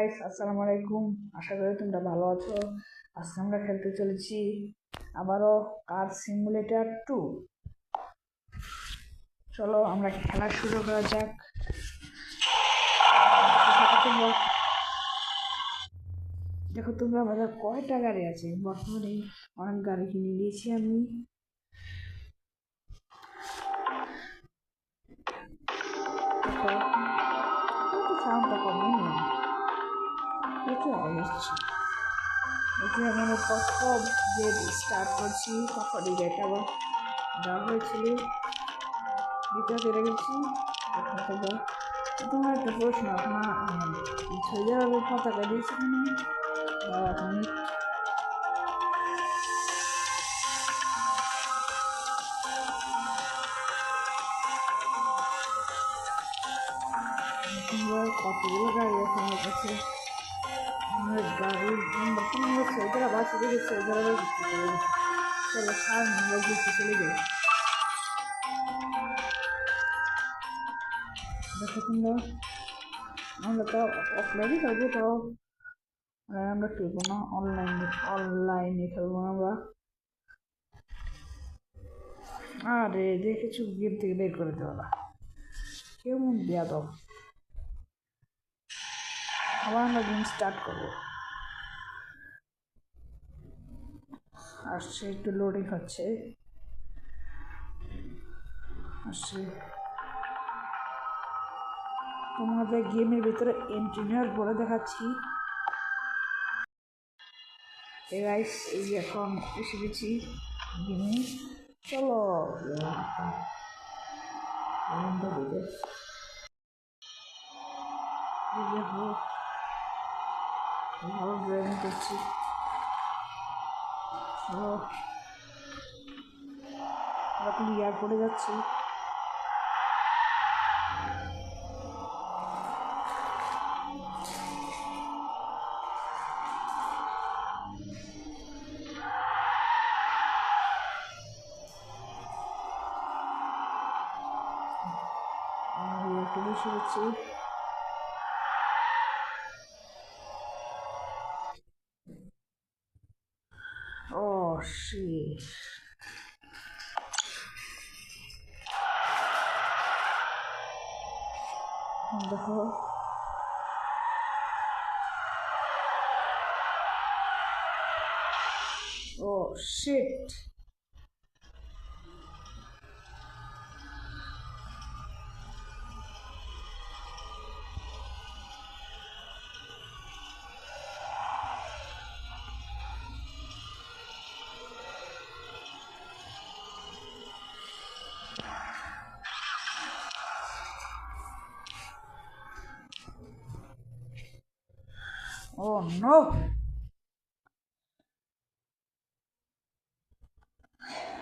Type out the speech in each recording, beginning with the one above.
আসসালামু আলাইকুম। আশা করি তোমরা ভালো আছো। আজকে আমরা খেলতে চলেছি আবারও কার সিমুলেটর 2। চলো আমরা খেলা শুরু করা যাক। দেখো তোমরা আমাদের কয়টা গাড়ি আছে। বর্তমানে অনেক গাড়ি কিনে নিয়েছি আমি। সাউন্ডটা কমিয়ে নিলাম, প্রচুর আওয়াজ আসছে। এটা মানে প্রথম যে স্টার্ট করছি তখন এই গাড়িটা আবার দেওয়া হয়েছিল, দ্বিতীয় চলে গেছি। এখন তোমার একটা প্রশ্ন, আপনার সৌদি আরবের পতাকা দিয়েছে কেন? কতগুলো গাড়ি আছে আমার কাছে। আমার গাড়ির বর্তমানে সৌদি আরব আছে, দেখে সৌদি আরবে ঘুরতে চলে গেছে। চলো সার আমরা ঘুরতে চলে যাই। দেখো তোমরা, আমরা তো অফলাইনে খেলবো, তাও আমরা খেলবো না, অনলাইনে খেলবো না আমরা। আরে দেখেছো, গেম থেকে বের করে দেওয়া না, কেমন বেয়াদব। আবার আমরা গেম স্টার্ট করবো। আসছে, একটু লোডিং হচ্ছে, আসছে। তোমাদের গেমের ভিতরে এন্ট্রি নেওয়ার পরে দেখাচ্ছি। গাইস, এই যে এখন এসে গেছি গেমে। চলো ভালো ড্রাইভিং করছি। এখন এয়ারপোর্টে যাচ্ছি। এয়ারপোর্টে এসে গেছি। ও শিট, দেখো ও sheet. Oh no!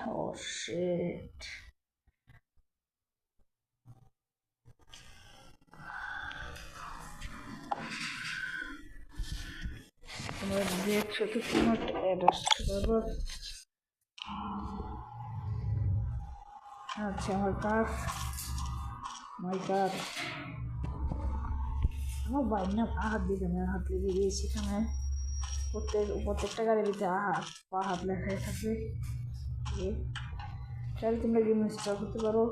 Oh shit! তোমরা দেখছো তো তোমার অ্যাড আসছে বারবার। আচ্ছা, আমার কার, মাই কার। আমার বাইক না হাত দিতে না, হাত লেগে গিয়েছে এখানে। প্রত্যেকটা গাড়ির ভিতরে হাত লেখাই থাকবে। তাহলে তোমরা গেম ইনস্টল করতে পারো।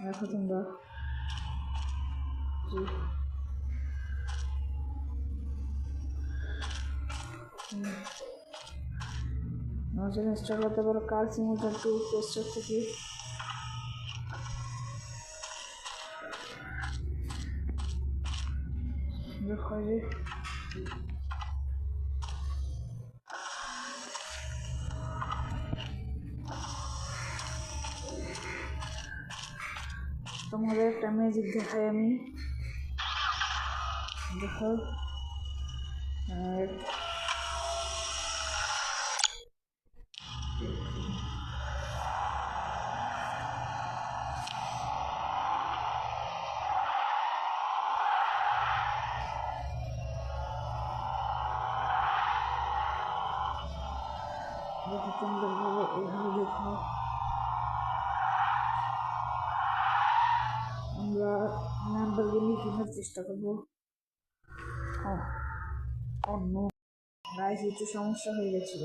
দেখো তোমরা নজর ইনস্টল করতে পারো কার সিমুলেটর 2 প্লে স্টোর থেকে। দেখো যে তোমাদের একটা ম্যাজিক দেখাই আমি। দেখো দেখো সুন্দরভাবে এইভাবে দেখো। কেনার চেষ্টা করবো। অন্য গাইস একটু সমস্যা হয়ে গেছিল।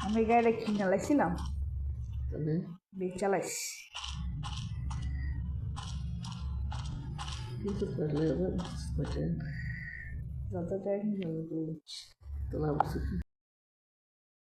আমি গাড়িটা কিনে লাইছিলাম, বেগ চালাইস যত টাইম